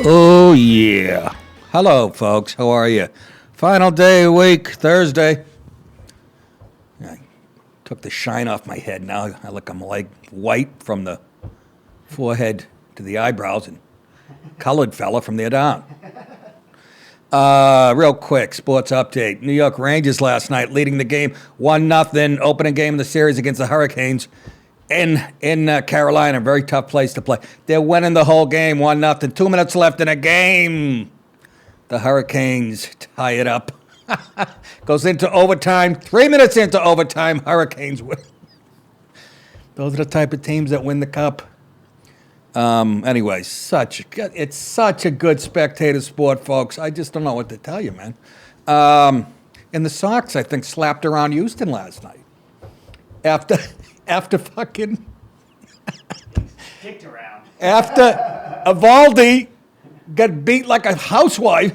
Oh, yeah. Hello, folks. How are you? Final day of week, Thursday. I took the shine off my head. Now I look, I'm like white from the forehead to the eyebrows and colored fella from there down. Real quick, sports update. New York Rangers last night leading the game 1-0, opening game of the series against the Hurricanes. In Carolina, very tough place to play. They're winning the whole game, 1-0. 2 minutes left in a game. The Hurricanes tie it up. Goes into overtime. 3 minutes into overtime, Hurricanes win. Those are the type of teams that win the cup. Anyway, it's such a good spectator sport, folks. I just don't know what to tell you, man. And the Sox, I think, slapped around Houston last night. After fucking kicked around. After Evaldi got beat like a housewife.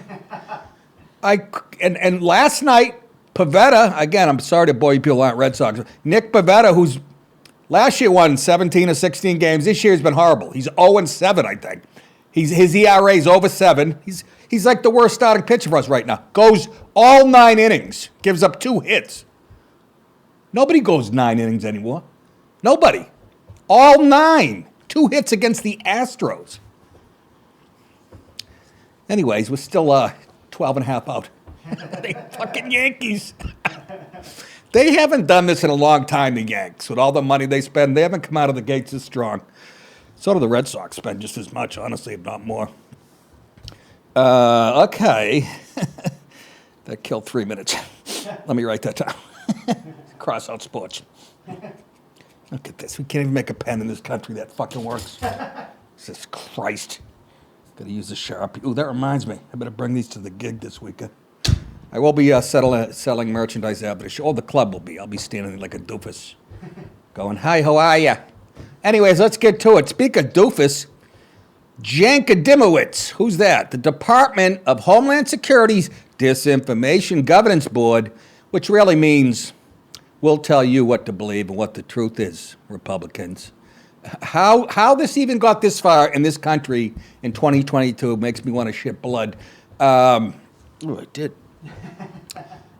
And last night, Pivetta, again, I'm sorry to bore you people aren't Red Sox. Nick Pivetta, who's last year won 17 or 16 games. This year has been horrible. He's 0-7, I think. His ERA is over 7. He's like the worst starting pitcher for us right now. Goes all 9 innings, gives up 2 hits. Nobody goes 9 innings anymore. Nobody. All 9. 2 hits against the Astros. Anyways, we're still 12 and a half out. They fucking Yankees. They haven't done this in a long time, the Yanks. With all the money they spend, they haven't come out of the gates as strong. So do the Red Sox spend just as much, honestly, if not more. Okay. That killed 3 minutes. Let me write that down. Cross out sports. Look at this. We can't even make a pen in this country that fucking works. Jesus Christ. Gotta use the Sharpie. Ooh, that reminds me. I better bring these to the gig this weekend. I will be selling merchandise after the show. Oh, the club will be. I'll be standing there like a doofus. Going, hi, how are ya? Anyways, let's get to it. Speak of doofus, Jankadimowicz. Who's that? The Department of Homeland Security's Disinformation Governance Board, which really means we'll tell you what to believe and what the truth is, Republicans. How this even got this far in this country in 2022 makes me want to shit blood. I did.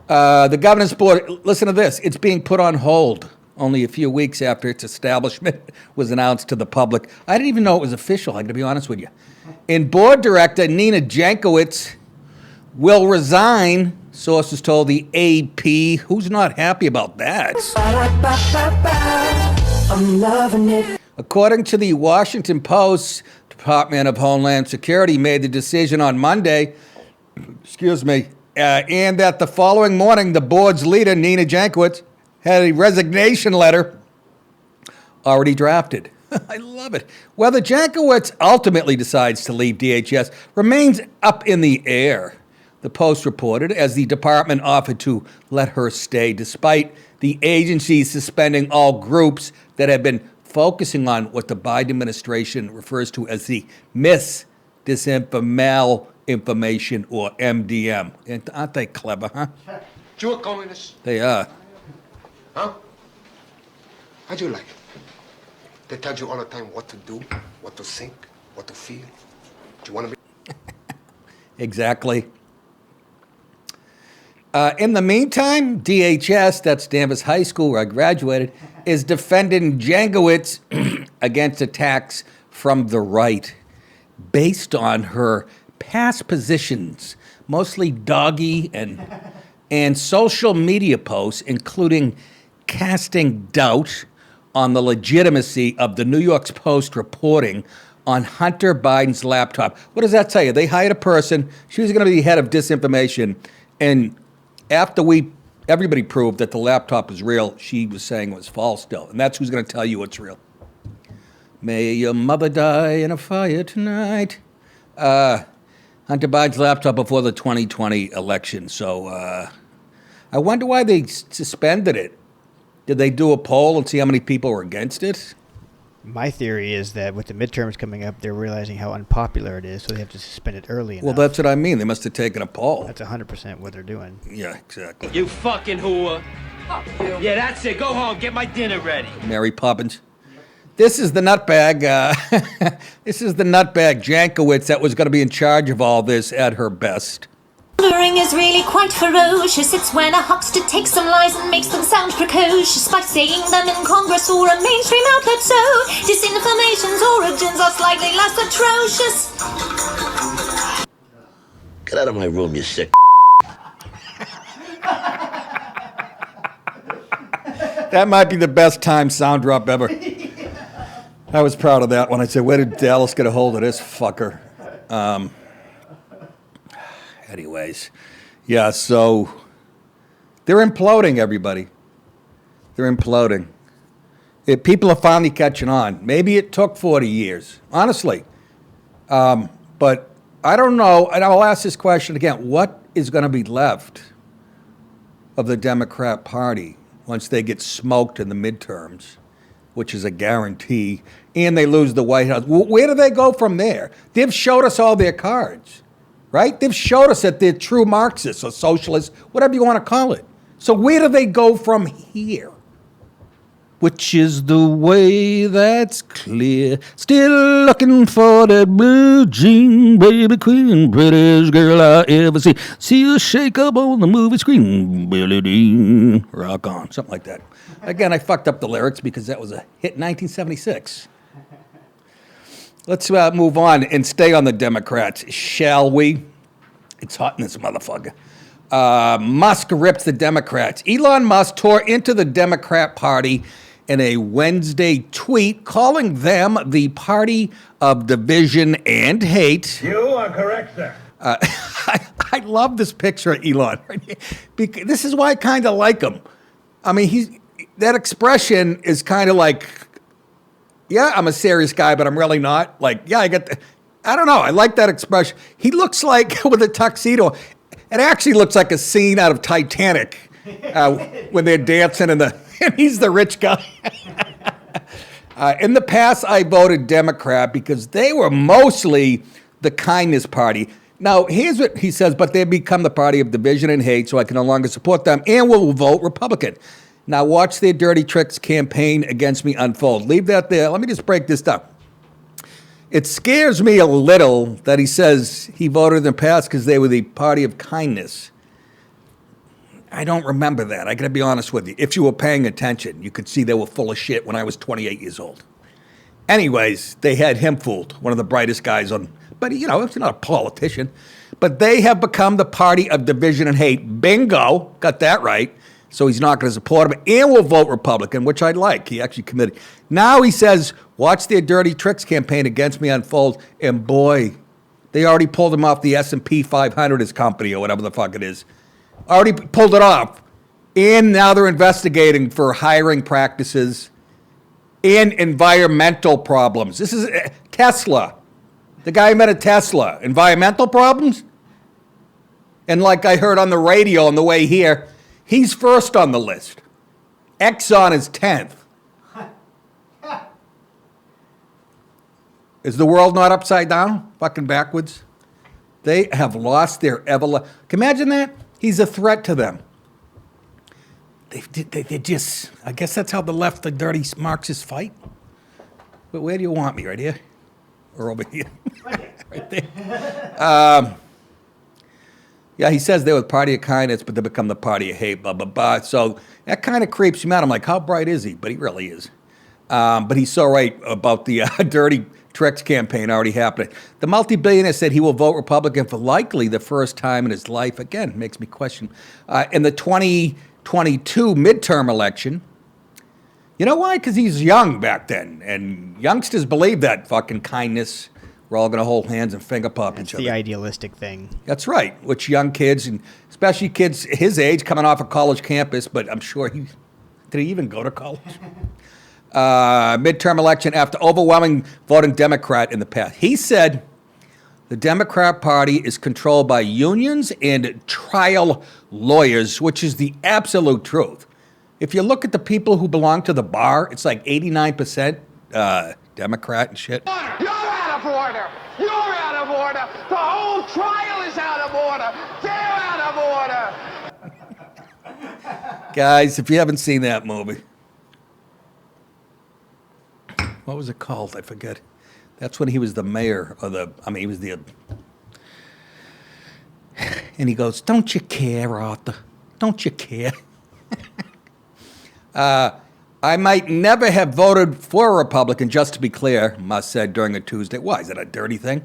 The Governance Board, listen to this. It's being put on hold only a few weeks after its establishment was announced to the public. I didn't even know it was official, I got to be honest with you. And board director Nina Jankowicz will resign, sources told the AP. Who's not happy about that? I'm loving it. According to the Washington Post, Department of Homeland Security made the decision on Monday, and that the following morning, the board's leader, Nina Jankowicz, had a resignation letter already drafted. I love it. Whether Jankowicz ultimately decides to leave DHS remains up in the air, the Post reported, as the department offered to let her stay, despite the agency suspending all groups that have been focusing on what the Biden administration refers to as the Misinformation, or MDM. Aren't they clever, huh? You're a communist. They are. Huh? How'd you like it? They tell you all the time what to do, what to think, what to feel. Do you want to be? Exactly. In the meantime, DHS, that's Danvers High School where I graduated, is defending Jankowicz against attacks from the right based on her past positions, mostly doggy and social media posts, including casting doubt on the legitimacy of the New York Post reporting on Hunter Biden's laptop. What does that tell you? They hired a person. She was going to be head of disinformation, and after everybody proved that the laptop was real, she was saying it was false still. And that's who's going to tell you what's real. May your mother die in a fire tonight. Hunter Biden's laptop before the 2020 election. So I wonder why they suspended it. Did they do a poll and see how many people were against it? My theory is that with the midterms coming up, they're realizing how unpopular it is, so they have to suspend it early enough. Well, that's what I mean. They must have taken a poll. That's 100% what they're doing. Yeah, exactly. You fucking whore. Yeah, that's it. Go home. Get my dinner ready. Mary Poppins. This is the nutbag. This is the nutbag Jankowicz that was going to be in charge of all this at her best. Luring is really quite ferocious. It's when a huckster takes some lies and makes them sound precocious by saying them in Congress or a mainstream outlet. So disinformation's origins are slightly less atrocious. Get out of my room, you sick. That might be the best time sound drop ever. I was proud of that one. I said, where did Dallas get a hold of this fucker? Anyways, yeah, so they're imploding, everybody. They're imploding. People are finally catching on. Maybe it took 40 years, honestly. But I don't know, and I'll ask this question again. What is going to be left of the Democrat Party once they get smoked in the midterms, which is a guarantee, and they lose the White House? Where do they go from there? They've showed us all their cards, right? They've showed us that they're true Marxists or socialists, whatever you want to call it. So where do they go from here? Which is the way that's clear. Still looking for that blue jean, baby queen, prettiest girl I ever see. See her shake up on the movie screen. Billie Dean, rock on, something like that. Again, I fucked up the lyrics because that was a hit in 1976. Let's move on and stay on the Democrats, shall we? It's hot in this motherfucker. Musk rips the Democrats. Elon Musk tore into the Democrat Party in a Wednesday tweet, calling them the party of division and hate. You are correct, sir. I love this picture of Elon. Because this is why I kind of like him. I mean, that expression is kind of like, yeah, I'm a serious guy, but I'm really not. Like, yeah, I don't know. I like that expression. He looks like, with a tuxedo, it actually looks like a scene out of Titanic when they're dancing and he's the rich guy. In the past, I voted Democrat because they were mostly the kindness party. Now, here's what he says, but they become the party of division and hate, so I can no longer support them and will vote Republican. Now, watch their dirty tricks campaign against me unfold. Leave that there. Let me just break this down. It scares me a little that he says he voted in the past because they were the party of kindness. I don't remember that. I got to be honest with you. If you were paying attention, you could see they were full of shit when I was 28 years old. Anyways, they had him fooled, one of the brightest guys on, but he's not a politician. But they have become the party of division and hate. Bingo, got that right. So he's not going to support him and will vote Republican, which I like. He actually committed. Now he says, watch their dirty tricks campaign against me unfold. And boy, they already pulled him off the S&P 500, his company, or whatever the fuck it is. Already pulled it off. And now they're investigating for hiring practices and environmental problems. This is Tesla. The guy who met at Tesla. Environmental problems? And like I heard on the radio on the way here, he's first on the list. Exxon is 10th. Is the world not upside down? Fucking backwards? They have lost their Can you imagine that? He's a threat to them. They just, I guess that's how the left, the dirty Marxists fight. But where do you want me? Right here? Or over here? Right there. Yeah, he says they were the party of kindness, but they become the party of hate, blah, blah, blah. So that kind of creeps me out. I'm like, how bright is he? But he really is. But he's so right about the dirty tricks campaign already happening. The multi-billionaire said he will vote Republican for likely the first time in his life. Again, makes me question. In the 2022 midterm election, you know why? Because he's young back then. And youngsters believe that fucking kindness. We're all going to hold hands and finger pop each other. The idealistic thing. That's right. Which young kids, and especially kids his age, coming off a college campus, but I'm sure did he even go to college? Midterm election after overwhelming voting Democrat in the past. He said the Democrat Party is controlled by unions and trial lawyers, which is the absolute truth. If you look at the people who belong to the bar, it's like 89% Democrat and shit. You're out of order. You're out of order. The whole trial is out of order. They're out of order. Guys, if you haven't seen that movie, what was it called? I forget. That's when he was the mayor he was the. And he goes, "Don't you care, Arthur? Don't you care?" I might never have voted for a Republican, just to be clear, Musk said during a Tuesday. Why, is that a dirty thing?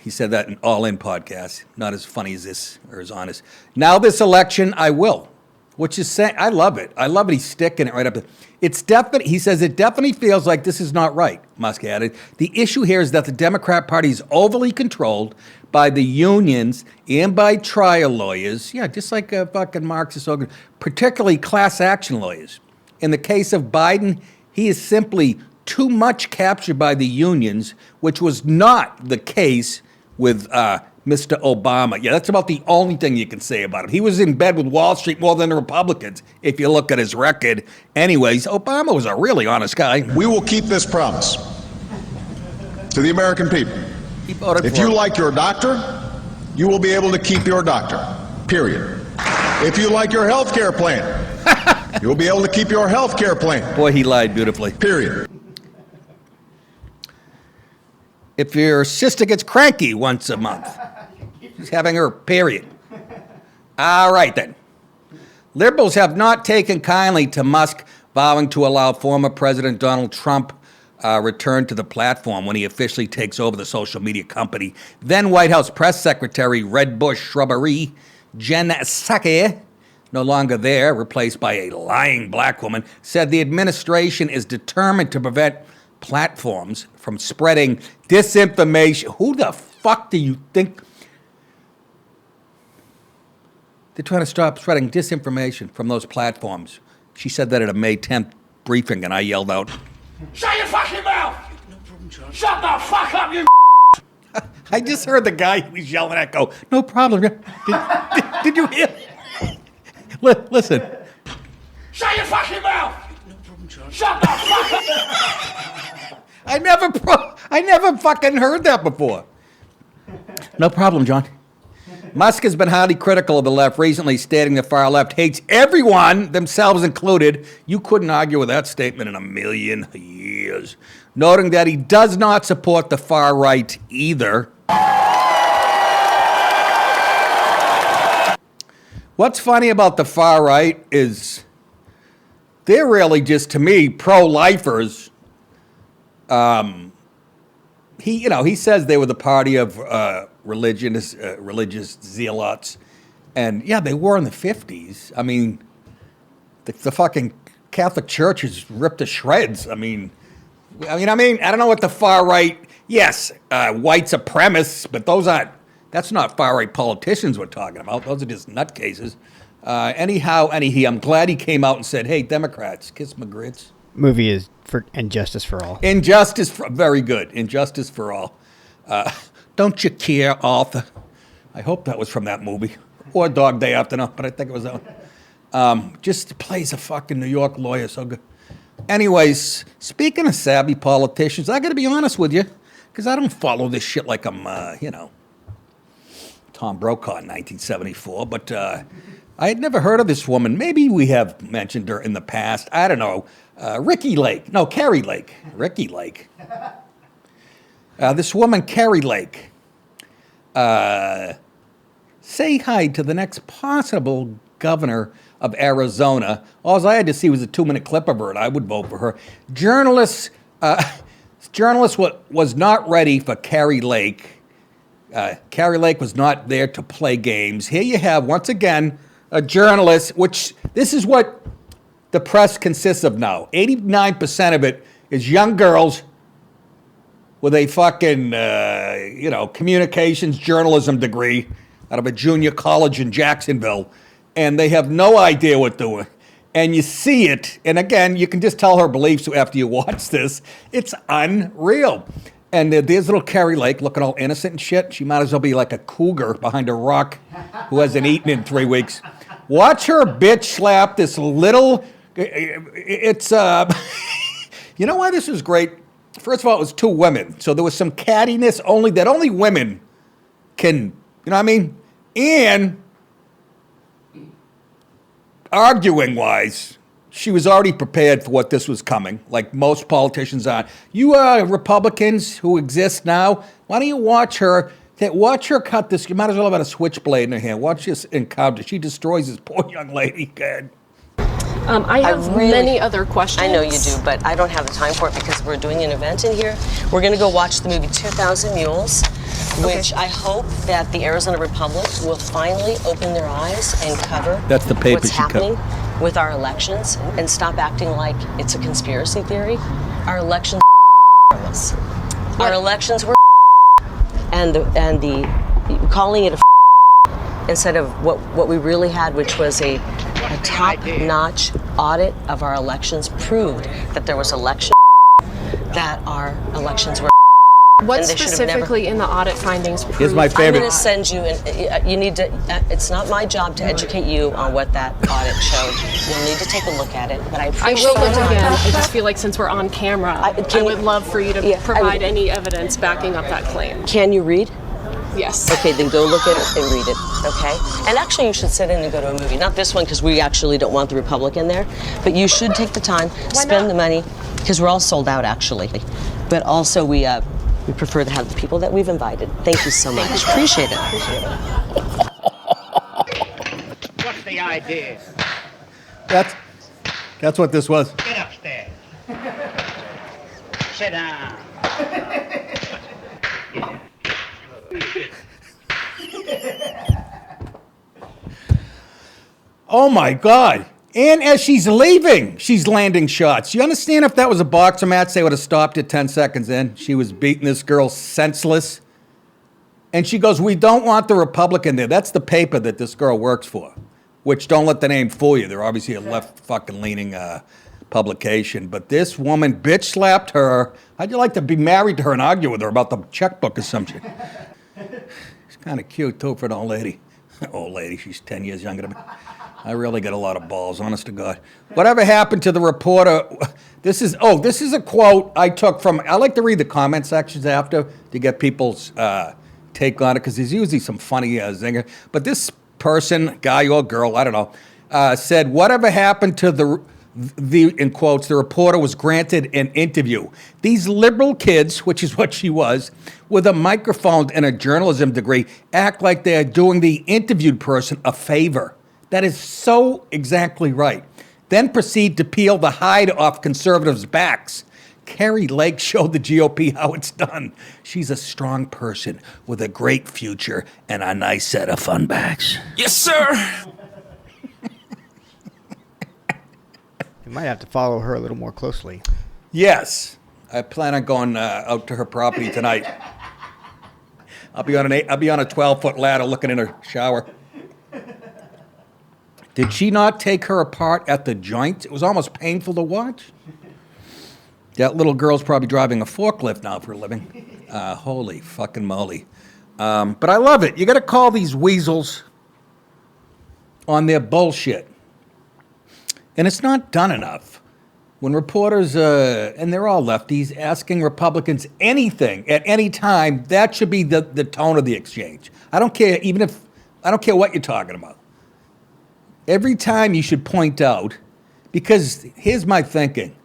He said that in All In podcast. Not as funny as this, or as honest. Now this election, I will. Which is saying, I love it. I love it. He's sticking it right up there. It's definitely, he says, it definitely feels like this is not right, Musk added. The issue here is that the Democrat Party is overly controlled by the unions and by trial lawyers. Yeah, just like a fucking Marxist organ, particularly class action lawyers. In the case of Biden, he is simply too much captured by the unions, which was not the case with Mr. Obama. Yeah, that's about the only thing you can say about him. He was in bed with Wall Street more than the Republicans, if you look at his record. Anyways, Obama was a really honest guy. We will keep this promise to the American people. He voted If for you him. like your doctor, you will be able to keep your doctor, period. If you like your health care plan, you'll be able to keep your health care plan. Boy, he lied beautifully. Period. If your sister gets cranky once a month, she's having her period. All right, then. Liberals have not taken kindly to Musk vowing to allow former President Donald Trump return to the platform when he officially takes over the social media company. Then White House Press Secretary Red Bush Shrubbery Jen Psaki, no longer there, replaced by a lying black woman, said the administration is determined to prevent platforms from spreading disinformation. Who the fuck do you think? They're trying to stop spreading disinformation from those platforms. She said that at a May 10th briefing, and I yelled out, Shut your fucking mouth! Shut the fuck up, you I just heard the guy who was yelling at go, no problem. Did you hear? Listen. Shut your fucking mouth! Shut the fuck up! I never fucking heard that before. No problem, John. Musk has been highly critical of the left recently, stating the far left hates everyone, themselves included. You couldn't argue with that statement in a million years. Noting that he does not support the far right either. What's funny about the far right is they're really just, to me, pro-lifers. He says they were the party of religious zealots, and yeah, they were in the 50s. I mean, the fucking Catholic Church is ripped to shreds. I mean, I don't know what the far right. Yes, white supremacists, but that's not far right politicians we're talking about. Those are just nutcases. Anyhow, I'm glad he came out and said, "Hey, Democrats, kiss my grits." Movie is for Injustice for All. Very good. Injustice for All. Don't you care, Arthur? I hope that was from that movie. Or Dog Day Afternoon, but I think it was that one. Just plays a fucking New York lawyer so good. Anyways, speaking of savvy politicians, I got to be honest with you, because I don't follow this shit like I'm, Tom Brokaw in 1974, but I had never heard of this woman. Maybe we have mentioned her in the past. I don't know. Carrie Lake. Ricky Lake. This woman, Carrie Lake. Say hi to the next possible governor of Arizona. All I had to see was a 2-minute clip of her, and I would vote for her. Journalists was not ready for Carrie Lake. Carrie Lake was not there to play games. Here you have, once again, a journalist, which this is what the press consists of now. 89% of it is young girls with a fucking, communications journalism degree out of a junior college in Jacksonville, and they have no idea what they're doing. And you see it, and again, you can just tell her beliefs after you watch this. It's unreal. And there's little Carrie Lake looking all innocent and shit. She might as well be like a cougar behind a rock who hasn't eaten in 3 weeks. Watch her bitch slap this little... It's... You know why this was great? First of all, it was 2 women. So there was some cattiness that only women can... You know what I mean? And arguing-wise, she was already prepared for what this was coming, like most politicians are. You Republicans who exist now, why don't you watch her? Watch her cut this. You might as well have had a switchblade in her hand. Watch this encounter. She destroys this poor young lady. Good. I have many other questions. I know you do, but I don't have the time for it because we're doing an event in here. We're going to go watch the movie 2,000 Mules, which I hope that the Arizona Republic will finally open their eyes and cover That's the paper what's she cut. happening with our elections and stop acting like it's a conspiracy theory. Our elections Our elections were and the calling it a instead of what we really had, which was a top-notch audit of our elections, proved that there was election that our elections were. What and they should have specifically in the audit findings proved? Here's my I'm favorite. going to send you, and you need to, it's not my job to educate you on what that audit showed. You'll need to take a look at it, but I I appreciate will look your again. time. I just feel like since we're on camera, I would love for you to provide any evidence backing up that claim. Can you read? Yes. Okay, then go look at it and read it, okay? And actually, you should sit in and go to a movie. Not this one, because we actually don't want the Republic in there, but you should take the time, spend the money, because we're all sold out, actually. But also, we prefer to have the people that we've invited. Thank you so much. Appreciate it. What's the idea? That's what this was. Get upstairs. Sit down. Oh my God. And as she's leaving, she's landing shots. You understand if that was a boxer match, they would have stopped it 10 seconds in. She was beating this girl senseless. And she goes, we don't want the Republican there. That's the paper that this girl works for, which don't let the name fool you. They're obviously a left fucking leaning publication. But this woman bitch slapped her. How'd you like to be married to her and argue with her about the checkbook or some shit? She's kind of cute too for an old lady. Old lady, she's 10 years younger than me. I really got a lot of balls, honest to God. Whatever happened to the reporter? This is a quote I took from, I like to read the comment sections after to get people's take on it, because there's usually some funny zinger. But this person, guy or girl, I don't know, said, whatever happened to the, in quotes, the reporter was granted an interview. These liberal kids, which is what she was, with a microphone and a journalism degree, act like they are doing the interviewed person a favor. That is so exactly right. Then proceed to peel the hide off conservatives' backs. Carrie Lake showed the GOP how it's done. She's a strong person with a great future and a nice set of fun backs. Yes, sir. You might have to follow her a little more closely. Yes. I plan on going out to her property tonight. I'll be on a 12-foot ladder looking in her shower. Did she not take her apart at the joint? It was almost painful to watch. That little girl's probably driving a forklift now for a living. Holy fucking moly. But I love it. You got to call these weasels on their bullshit. And it's not done enough. When reporters, and they're all lefties, asking Republicans anything at any time, that should be the tone of the exchange. I don't care, I don't care what you're talking about. Every time you should point out, because here's my thinking.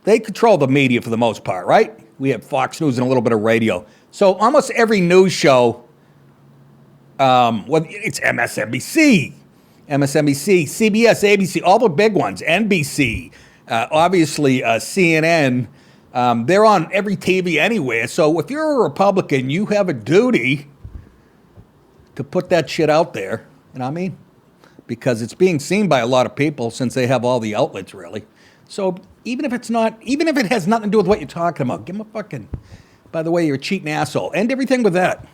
They control the media for the most part, right? We have Fox News and a little bit of radio. So almost every news show, it's MSNBC, CBS, ABC, all the big ones, NBC, obviously CNN, they're on every TV anywhere. So if you're a Republican, you have a duty to put that shit out there, you know what I mean? Because it's being seen by a lot of people since they have all the outlets, really. So even if it has nothing to do with what you're talking about, give them a fucking, by the way, you're a cheating asshole. End everything with that.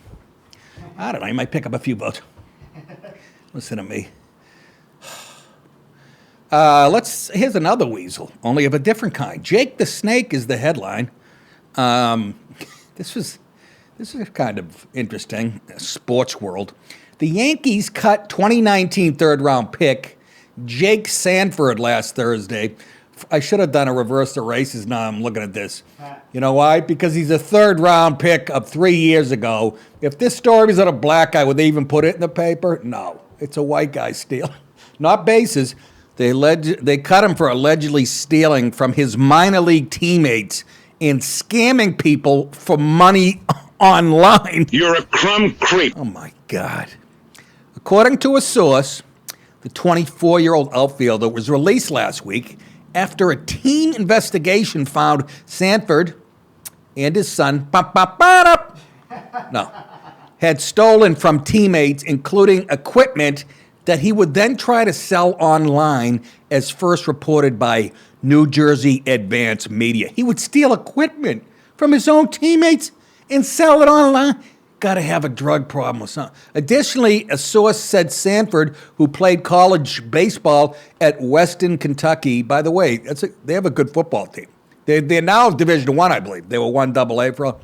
I don't know, you might pick up a few votes. Listen to me. Here's another weasel, only of a different kind. Jake the Snake is the headline. This is kind of interesting, sports world. The Yankees cut 2019 third-round pick Jake Sanford last Thursday. I should have done a reverse the races. Now I'm looking at this. You know why? Because he's a third-round pick of 3 years ago. If this story was on a black guy, would they even put it in the paper? No. It's a white guy steal. Not bases. They cut him for allegedly stealing from his minor league teammates and scamming people for money online. You're a crumb creep. Oh, my God. According to a source, the 24-year-old outfielder was released last week after a teen investigation found Sanford and his son had stolen from teammates, including equipment that he would then try to sell online, as first reported by New Jersey Advance Media. He would steal equipment from his own teammates and sell it online. Got to have a drug problem or something. Additionally, a source said Sanford, who played college baseball at Weston, Kentucky, by the way, they have a good football team. They're now Division I, I believe. They were 1AA for all.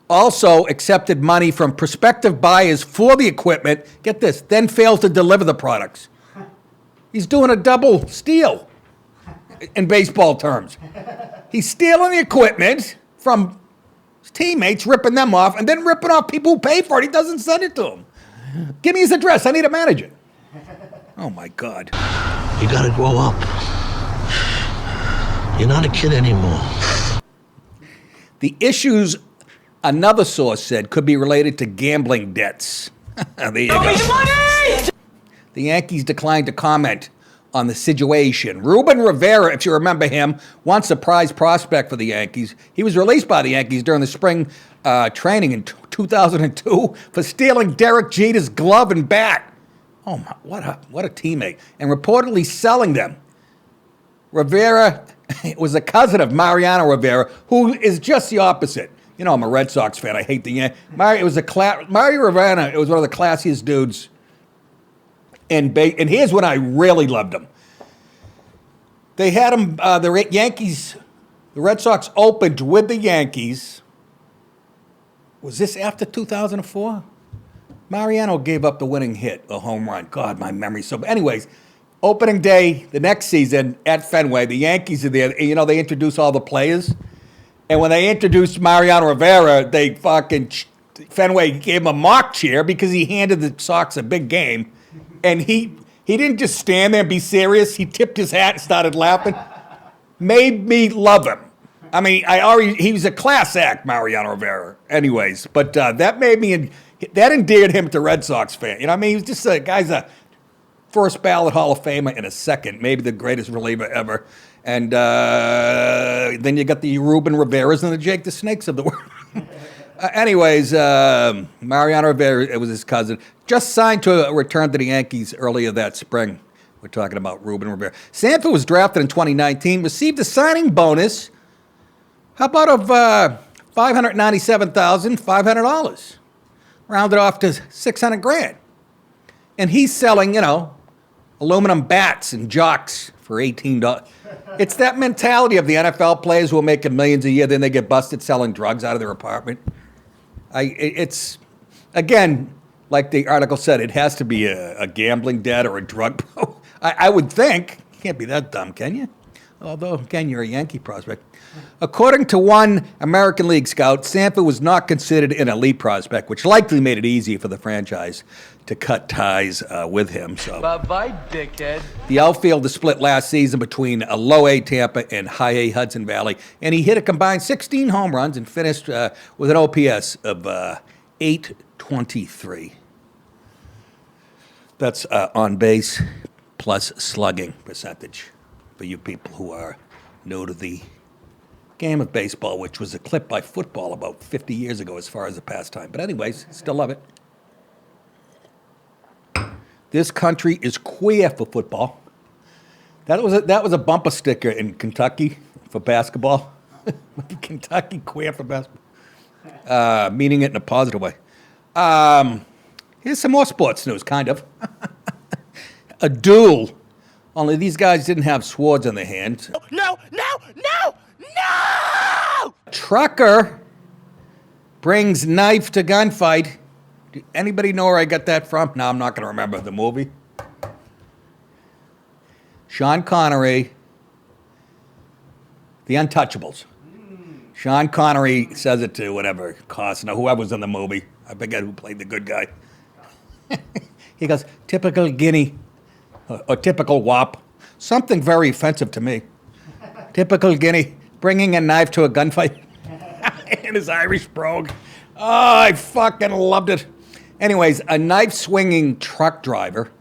Also accepted money from prospective buyers for the equipment, get this, then failed to deliver the products. He's doing a double steal in baseball terms. He's stealing the equipment from his teammates, ripping them off, and then ripping off people who pay for it. He doesn't send it to them. Give me his address. I need a manager. Oh, my God. You gotta grow up. You're not a kid anymore. The issues, another source said, could be related to gambling debts. There you go. The Yankees declined to comment on the situation. Ruben Rivera, if you remember him, once a prize prospect for the Yankees. He was released by the Yankees during the spring training in 2002 for stealing Derek Jeter's glove and bat. Oh, my, what a teammate. And reportedly selling them. Rivera was a cousin of Mariano Rivera, who is just the opposite. You know, I'm a Red Sox fan. I hate the Yankees. Mario Rivera was one of the classiest dudes. And here's when I really loved him. They had him, the Red Sox opened with the Yankees. Was this after 2004? Mariano gave up the winning hit, a home run. God, my memory's so bad. Anyways, opening day, the next season at Fenway, the Yankees are there. You know, they introduce all the players. And when they introduced Mariano Rivera, Fenway gave him a mock cheer because he handed the Sox a big game. And he didn't just stand there and be serious. He tipped his hat and started laughing. Made me love him. I mean, he was a class act, Mariano Rivera. Anyways, but that endeared him to Red Sox fan. You know what I mean? He was just guy's a first ballot Hall of Famer in a second, maybe the greatest reliever ever. And then you got the Ruben Riveras and the Jake the Snakes of the world. Anyways, Mariano Rivera, it was his cousin, just signed to return to the Yankees earlier that spring. We're talking about Ruben Rivera. Sanford was drafted in 2019, received a signing bonus. How about of $597,500? Rounded off to $600,000. And he's selling, aluminum bats and jocks for $18. It's that mentality of the NFL players who are making millions a year, then they get busted selling drugs out of their apartment. It's, again, like the article said, it has to be a gambling debt or a drug. I would think. You can't be that dumb, can you? Although, again, you're a Yankee prospect. According to one American League scout, Sanford was not considered an elite prospect, which likely made it easy for the franchise to cut ties with him. So, bye-bye, dickhead. The outfielder split last season between a low-A Tampa and high-A Hudson Valley, and he hit a combined 16 home runs and finished with an OPS of .823. That's on base plus slugging percentage for you people who are new to the game of baseball, which was eclipsed by football about 50 years ago as far as a pastime. But anyways, still love it. This country is queer for football. That was a bumper sticker in Kentucky for basketball. Kentucky queer for basketball. Meaning it in a positive way. Here's some more sports news, kind of. A duel. Only these guys didn't have swords in their hands. No! Trucker brings knife to gunfight. Anybody know where I got that from? No, I'm not going to remember the movie. Sean Connery, The Untouchables. Sean Connery says it to whatever, Costner, whoever's in the movie. I forget who played the good guy. He goes, typical Guinea. A typical wop. Something very offensive to me. Typical Guinea, bringing a knife to a gunfight. And his Irish brogue. Oh, I fucking loved it. Anyways, a knife-swinging truck driver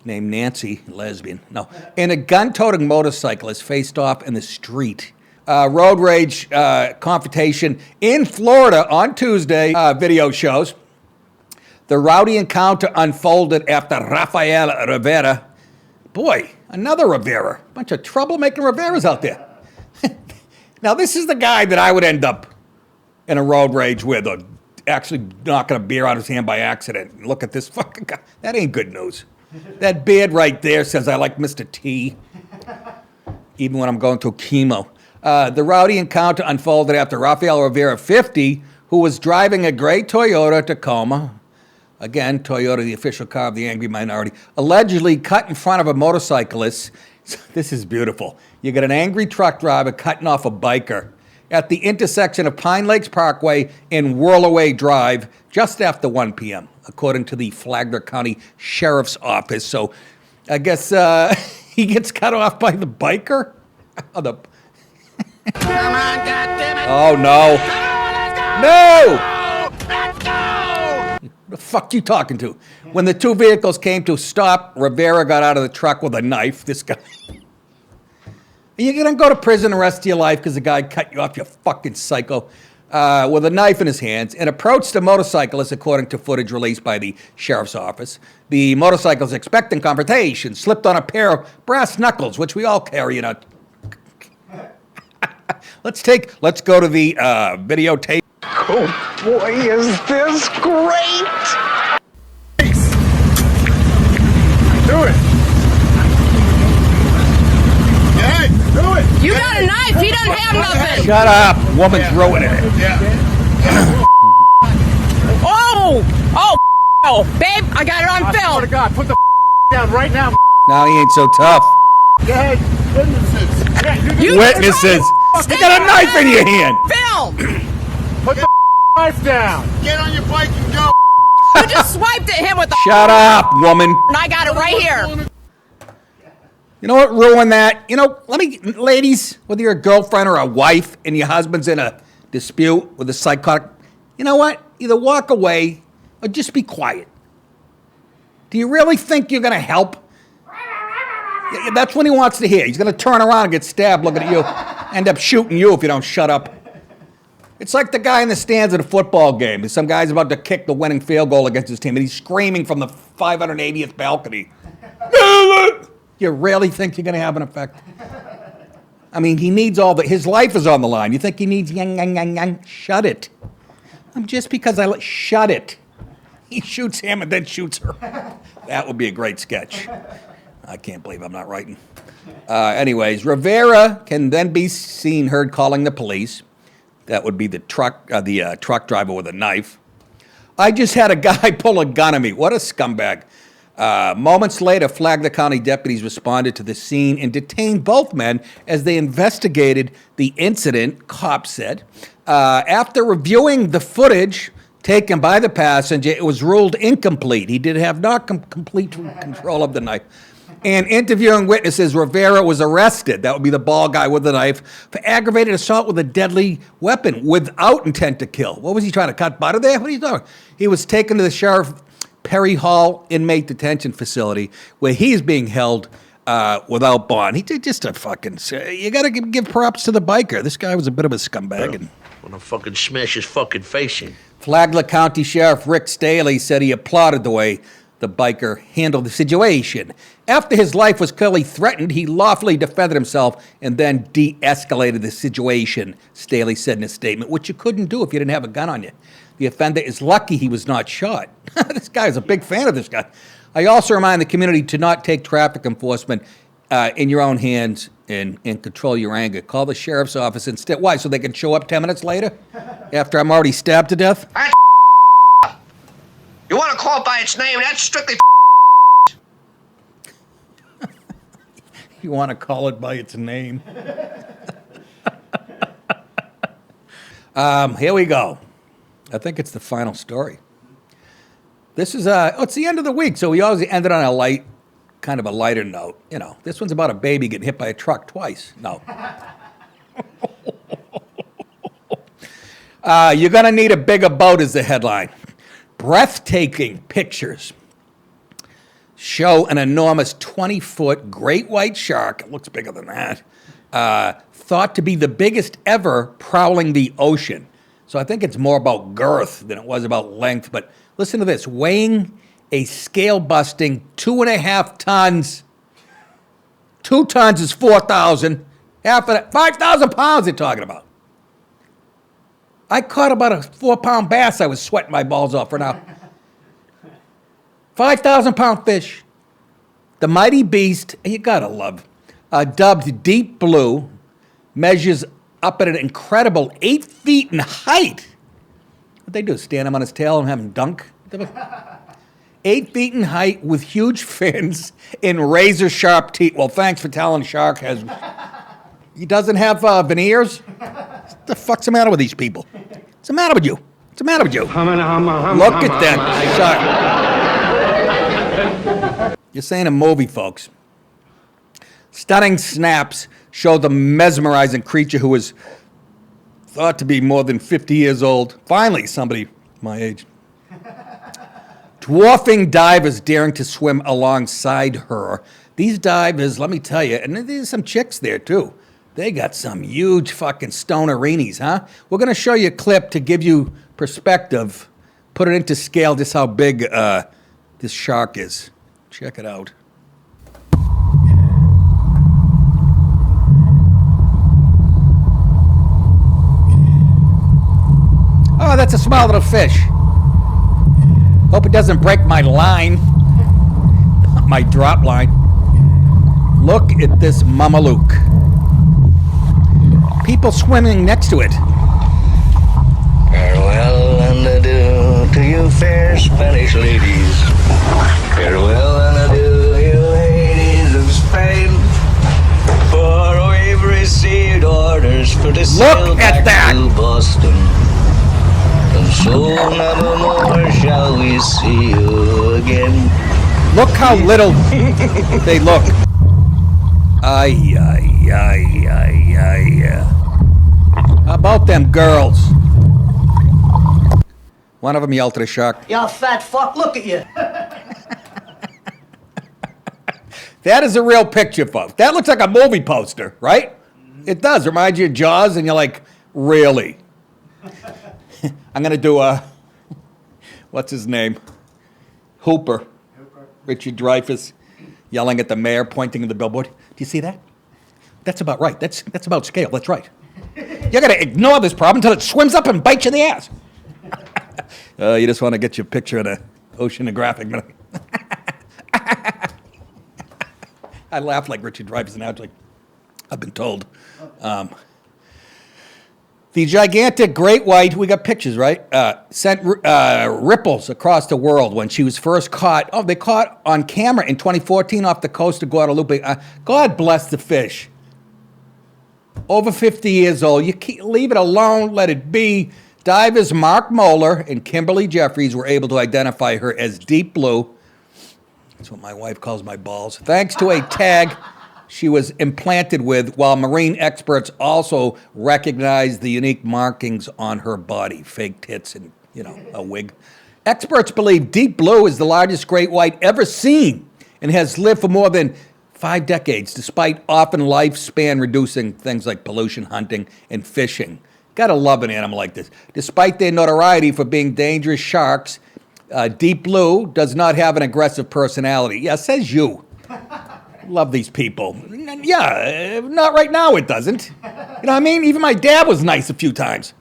named Nancy, lesbian, no, and a gun-toting motorcyclist faced off in the street. Road rage confrontation in Florida on Tuesday, video shows. The rowdy encounter unfolded after Rafael Rivera. Boy, another Rivera. Bunch of troublemaking Riveras out there. Now, this is the guy that I would end up in a road rage with, or actually knocking a beer out of his hand by accident. Look at this fucking guy. That ain't good news. That beard right there says I like Mr. T, even when I'm going through chemo. The rowdy encounter unfolded after Rafael Rivera, 50, who was driving a gray Toyota Tacoma, again, Toyota, the official car of the angry minority, allegedly cut in front of a motorcyclist. This is beautiful. You got an angry truck driver cutting off a biker at the intersection of Pine Lakes Parkway and Whirlaway Drive just after 1 p.m., according to the Flagler County Sheriff's Office. So I guess he gets cut off by the biker? Oh, no. No! What the fuck you talking to? When the two vehicles came to a stop, Rivera got out of the truck with a knife. This guy. You're going to go to prison the rest of your life because the guy cut you off, you fucking psycho, with a knife in his hands, and approached the motorcyclist, according to footage released by the sheriff's office. The motorcyclist, expecting confrontation, slipped on a pair of brass knuckles, which we all carry in our... Let's go to the videotape. Oh boy, is this great! Do it! Hey, do it! You got a knife, he doesn't have nothing! Shut up, woman's ruining it. Yeah. Oh, babe, I got it on I film! swear to God, put the down right now. Now he ain't so tough. Go ahead, witnesses. Yeah, Witnesses! You got a knife in your hand! Film! put the knife down. Get on your bike and go. You just swiped at him with the Shut up, woman. and I got it right here. You know what ruined that? You know, ladies, whether you're a girlfriend or a wife and your husband's in a dispute with a psychotic, you know what? Either walk away or just be quiet. Do you really think you're going to help? Yeah, that's what he wants to hear. He's going to turn around and get stabbed looking at you, end up shooting you if you don't shut up. It's like the guy in the stands at a football game. Some guy's about to kick the winning field goal against his team, and he's screaming from the 580th balcony. You really think you're going to have an effect? I mean, he needs his life is on the line. You think he needs yang? Shut it. Just because shut it. He shoots him and then shoots her. That would be a great sketch. I can't believe I'm not writing. Anyways, Rivera can then be heard calling the police. That would be the truck driver with a knife. I just had a guy pull a gun on me. What a scumbag. Moments later, Flagler County deputies responded to the scene and detained both men as they investigated the incident, cops said. After reviewing the footage taken by the passenger, it was ruled incomplete. He did have not complete control of the knife. And interviewing witnesses, Rivera was arrested, that would be the bald guy with the knife, for aggravated assault with a deadly weapon without intent to kill. What was he trying to cut butter there? What are you doing? He was taken to the Sheriff Perry Hall inmate detention facility where he's being held without bond. He did just a fucking... You got to give props to the biker. This guy was a bit of a scumbag. And I'm gonna fucking smash his fucking face in. Flagler County Sheriff Rick Staley said he applauded the way the biker handled the situation. After his life was clearly threatened, he lawfully defended himself and then de-escalated the situation, Staley said in a statement, which you couldn't do if you didn't have a gun on you. The offender is lucky he was not shot. This guy is a big fan of this guy. I also remind the community to not take traffic enforcement in your own hands and control your anger. Call the sheriff's office instead. Why, so they can show up 10 minutes later after I'm already stabbed to death? You want to call it by its name? That's strictly You want to call it by its name. Here we go. I think it's the final story. This is, it's the end of the week, so we always ended on a light kind of a lighter note. You know, this one's about a baby getting hit by a truck twice. No. You're going to need a bigger boat is the headline. Breathtaking pictures show an enormous 20-foot great white shark, it looks bigger than that, thought to be the biggest ever prowling the ocean. So I think it's more about girth than it was about length. But listen to this, weighing a scale-busting 2.5 tons. 2 tons is 4,000. Half of that, 5,000 pounds they're talking about. I caught about a 4-pound bass I was sweating my balls off for now. 5,000-pound fish. The mighty beast, you gotta love, dubbed Deep Blue, measures up at an incredible 8 feet in height. What they do, stand him on his tail and have him dunk? 8 feet in height with huge fins and razor-sharp teeth. Well, thanks for telling Shark has... He doesn't have veneers? What the fuck's the matter with these people? What's the matter with you? What's the matter with you? Look at that shark. You're saying a movie, folks. Stunning snaps show the mesmerizing creature who is thought to be more than 50 years old. Finally, somebody my age. Dwarfing divers daring to swim alongside her. These divers, let me tell you, and there's some chicks there too. They got some huge fucking stonereenies, huh? We're going to show you a clip to give you perspective, put it into scale, just how big this shark is. Check it out. Oh, that's a small little fish. Hope it doesn't break my line, my drop line. Look at this mamalook. People swimming next to it. Farewell and adieu to you fair Spanish ladies. Farewell and adieu, you ladies of Spain. For we've received orders for to sail back to Boston. And so never more shall we see you again. Look how little they look. Ay, ay, ay, ay, ay. How about them girls? One of them yelled to the shark. You fat fuck, look at you. That is a real picture, folks. That looks like a movie poster, right? It does. Reminds you of Jaws, and you're like, really? I'm going to do what's his name? Hooper. Richard Dreyfuss yelling at the mayor, pointing at the billboard. Do you see that? That's about right. That's about scale. That's right. You're going to ignore this problem until it swims up and bites you in the ass. You just want to get your picture of the oceanographic. I laugh like Richard Dreyfuss now. Like, I've been told. The gigantic great white, we got pictures, right? Sent ripples across the world when she was first caught. Oh, they caught on camera in 2014 off the coast of Guadalupe. God bless the fish. Over 50 years old. You can't leave it alone. Let it be. Divers Mark Moeller and Kimberly Jeffries were able to identify her as Deep Blue. That's what my wife calls my balls. Thanks to a tag she was implanted with, while marine experts also recognized the unique markings on her body, fake tits and, a wig. Experts believe Deep Blue is the largest great white ever seen and has lived for more than 5 decades, despite often lifespan reducing things like pollution, hunting, and fishing. Gotta love an animal like this. Despite their notoriety for being dangerous sharks, Deep Blue does not have an aggressive personality. Yeah, says you. Love these people. Yeah, not right now it doesn't. You know what I mean? Even my dad was nice a few times.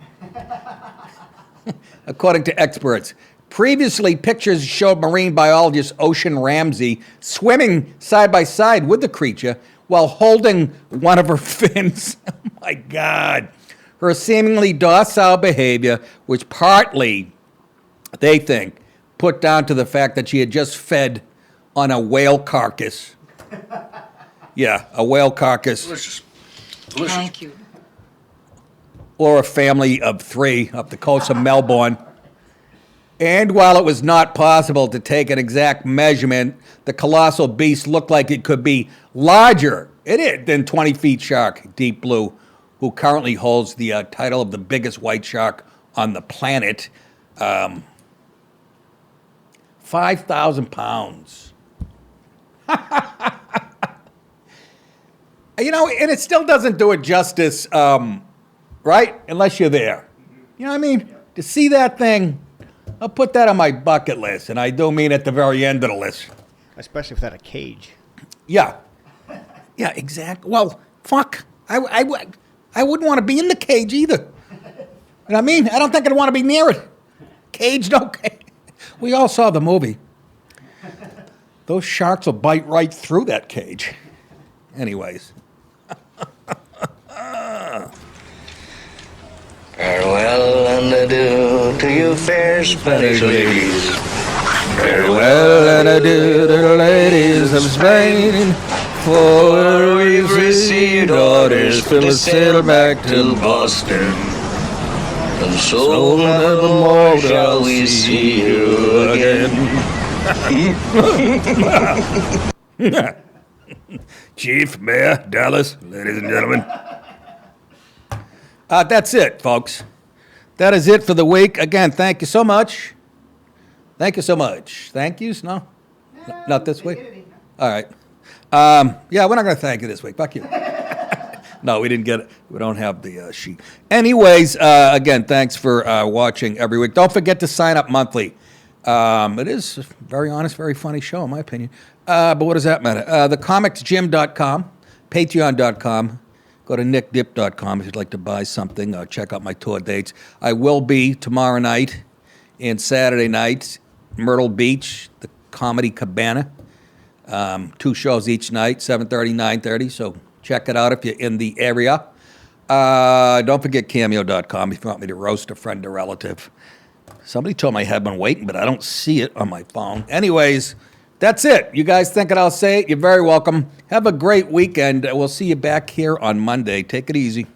According to experts. Previously, pictures showed marine biologist Ocean Ramsey swimming side by side with the creature while holding one of her fins. Oh my God. Her seemingly docile behavior was partly, they think, put down to the fact that she had just fed on a whale carcass. Yeah, a whale carcass. Delicious. Delicious. Thank you. Or a family of 3 up the coast of Melbourne. And while it was not possible to take an exact measurement, the colossal beast looked like it could be larger than 20 feet shark, Deep Blue, who currently holds the title of the biggest white shark on the planet. 5,000 pounds. You know, and it still doesn't do it justice, right? Unless you're there. You know what I mean? To see that thing, I'll put that on my bucket list, and I do mean at the very end of the list. Especially without a cage. Yeah. Yeah, exactly. Well, fuck. I wouldn't want to be in the cage either. You know what I mean? I don't think I'd want to be near it. Cage, no cage. We all saw the movie. Those sharks will bite right through that cage. Anyways. Farewell and adieu to you fair Spanish ladies. Farewell and adieu to the ladies of Spain, for we've received orders to sail back to Boston. And so nevermore shall we see you again. Chief, Mayor, Dallas, ladies and gentlemen. That's it, folks. That is it for the week. Again, thank you so much. Thank you so much. Thank yous? No? Not this week? All right. Yeah, we're not going to thank you this week. Fuck you. No, we didn't get it. We don't have the sheet. Anyways, again, thanks for watching every week. Don't forget to sign up monthly. It is a very honest, very funny show, in my opinion. But what does that matter? Thecomicsgym.com, patreon.com. Go to nickdip.com if you'd like to buy something. Check out my tour dates. I will be tomorrow night and Saturday night, Myrtle Beach, the Comedy Cabana. 2 shows each night, 7:30, 9:30. So check it out if you're in the area. Don't forget cameo.com if you want me to roast a friend or relative. Somebody told me I had been waiting, but I don't see it on my phone. Anyways, that's it. You guys thinking I'll say it? You're very welcome. Have a great weekend. We'll see you back here on Monday. Take it easy.